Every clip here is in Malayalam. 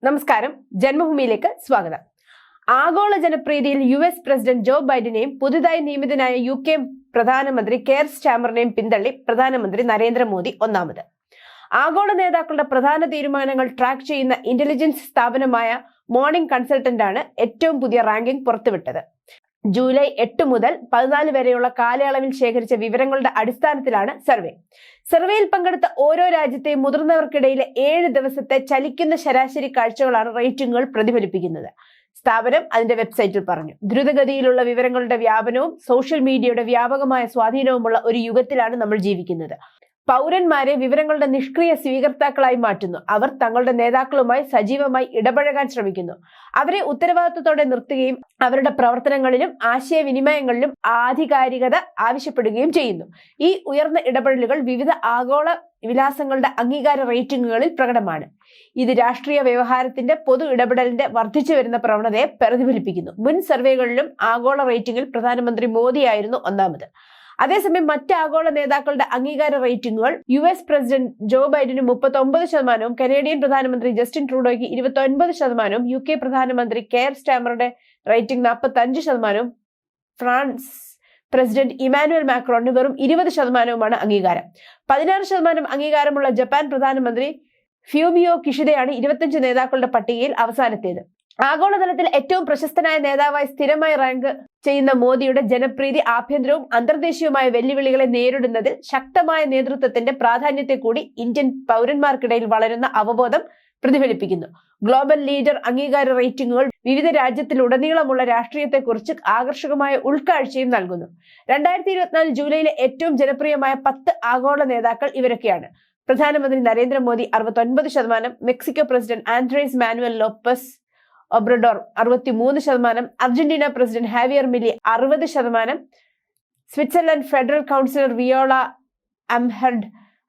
നമസ്കാരം, ജന്മഭൂമിയിലേക്ക് സ്വാഗതം. ആഗോള ജനപ്രീതിയിൽ US പ്രസിഡന്റ് ജോ ബൈഡനെയും പുതുതായി നിയമിതനായ UK പ്രധാനമന്ത്രി കെയർ സ്റ്റാമറിനെയും പിന്തള്ളി പ്രധാനമന്ത്രി നരേന്ദ്രമോദി ഒന്നാമത്. ആഗോള നേതാക്കളുടെ പ്രധാന തീരുമാനങ്ങൾ ട്രാക്ക് ചെയ്യുന്ന ഇന്റലിജൻസ് സ്ഥാപനമായ മോർണിംഗ് കൺസൾട്ടന്റ് ആണ് ഏറ്റവും പുതിയ റാങ്കിംഗ് പുറത്തുവിട്ടത്. ജൂലൈ 8 മുതൽ 14 വരെയുള്ള കാലയളവിൽ ശേഖരിച്ച വിവരങ്ങളുടെ അടിസ്ഥാനത്തിലാണ് സർവേ. സർവേയിൽ പങ്കെടുത്ത ഓരോ രാജ്യത്തെയും മുതിർന്നവർക്കിടയിലെ 7 ദിവസത്തെ ചലിക്കുന്ന ശരാശരി കാഴ്ചകളാണ് റേറ്റിംഗുകൾ പ്രതിഫലിപ്പിക്കുന്നത്. സ്ഥാപനം അതിന്റെ വെബ്സൈറ്റിൽ പറഞ്ഞു. ദ്രുതഗതിയിലുള്ള വിവരങ്ങളുടെ വ്യാപനവും സോഷ്യൽ മീഡിയയുടെ വ്യാപകമായ സ്വാധീനവുമുള്ള ഒരു യുഗത്തിലാണ് നമ്മൾ ജീവിക്കുന്നത്. പൗരന്മാരെ വിവരങ്ങളുടെ നിഷ്ക്രിയ സ്വീകർത്താക്കളായി മാറ്റുന്നു. അവർ തങ്ങളുടെ നേതാക്കളുമായി സജീവമായി ഇടപഴകാൻ ശ്രമിക്കുന്നു. അവരെ ഉത്തരവാദിത്വത്തോടെ നിർത്തുകയും അവരുടെ പ്രവർത്തനങ്ങളിലും ആശയവിനിമയങ്ങളിലും ആധികാരികത ആവശ്യപ്പെടുകയും ചെയ്യുന്നു. ഈ ഉയർന്ന ഇടപെടലുകൾ വിവിധ ആഗോള വിലാസങ്ങളുടെ അംഗീകാര റേറ്റിംഗുകളിൽ പ്രകടമാണ്. ഇത് രാഷ്ട്രീയ വ്യവഹാരത്തിന്റെ പൊതു ഇടപെടലിന്റെ വർദ്ധിച്ചു വരുന്ന പ്രവണതയെ പ്രതിഫലിപ്പിക്കുന്നു. മുൻ സർവേകളിലും ആഗോള റേറ്റിംഗിൽ പ്രധാനമന്ത്രി മോദിയായിരുന്നു ഒന്നാമത്. അതേസമയം മറ്റ് ആഗോള നേതാക്കളുടെ അംഗീകാര റേറ്റിംഗുകൾ US പ്രസിഡന്റ് ജോ ബൈഡന് 39%, കനേഡിയൻ പ്രധാനമന്ത്രി ജസ്റ്റിൻ ട്രൂഡോയ്ക്ക് 29%, UK പ്രധാനമന്ത്രി കെയർ സ്റ്റാമറുടെ റേറ്റിംഗ് 45%, ഫ്രാൻസ് പ്രസിഡന്റ് ഇമാനുവൽ മാക്രോണിന് വെറും 20%മാണ് അംഗീകാരം. 16% അംഗീകാരമുള്ള ജപ്പാൻ പ്രധാനമന്ത്രി ഫ്യൂമിയോ കിഷിഡയാണ് 25 നേതാക്കളുടെ പട്ടികയിൽ അവസാനത്തേത്. ആഗോളതലത്തിൽ ഏറ്റവും പ്രശസ്തനായ നേതാവായി സ്ഥിരമായി റാങ്ക് ചെയ്യുന്ന മോദിയുടെ ജനപ്രീതി ആഭ്യന്തരവും അന്തർദേശീയവുമായ വെല്ലുവിളികളെ നേരിടുന്നതിൽ ശക്തമായ നേതൃത്വത്തിന്റെ പ്രാധാന്യത്തെ കൂടി ഇന്ത്യൻ പൗരന്മാർക്കിടയിൽ വളരുന്ന അവബോധം പ്രതിഫലിപ്പിക്കുന്നു. ഗ്ലോബൽ ലീഡർ അംഗീകാര റേറ്റിംഗുകൾ വിവിധ രാജ്യത്തിലുടനീളമുള്ള രാഷ്ട്രീയത്തെക്കുറിച്ച് ആകർഷകമായ ഉൾക്കാഴ്ചയും നൽകുന്നു. 2024 ജൂലൈയിലെ ഏറ്റവും ജനപ്രിയമായ 10 ആഗോള നേതാക്കൾ ഇവരൊക്കെയാണ്. പ്രധാനമന്ത്രി Narendra Modi 69%, Mexico president Andres Manuel Lopez Obrador 63%, Argentina president Javier Milei 60%, Switzerland federal councillor Viola Amherd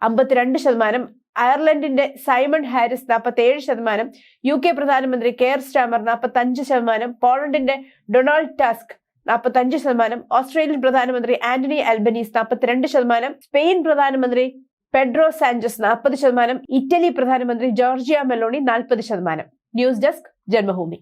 52%, അയർലൻഡിന്റെ സൈമൺ ഹാരിസ് 47%, UK പ്രധാനമന്ത്രി കെയർ സ്റ്റാമർ 45%, പോളണ്ടിന്റെ ഡൊണാൾഡ് ടസ്ക് 45%, ഓസ്ട്രേലിയൻ പ്രധാനമന്ത്രി ആന്റണി അൽബനീസ് 42%, സ്പെയിൻ പ്രധാനമന്ത്രി പെഡ്രോ സാഞ്ചസ് 40%, ഇറ്റലി പ്രധാനമന്ത്രി Giorgia Meloni 40%. News desk, Janmabhumi.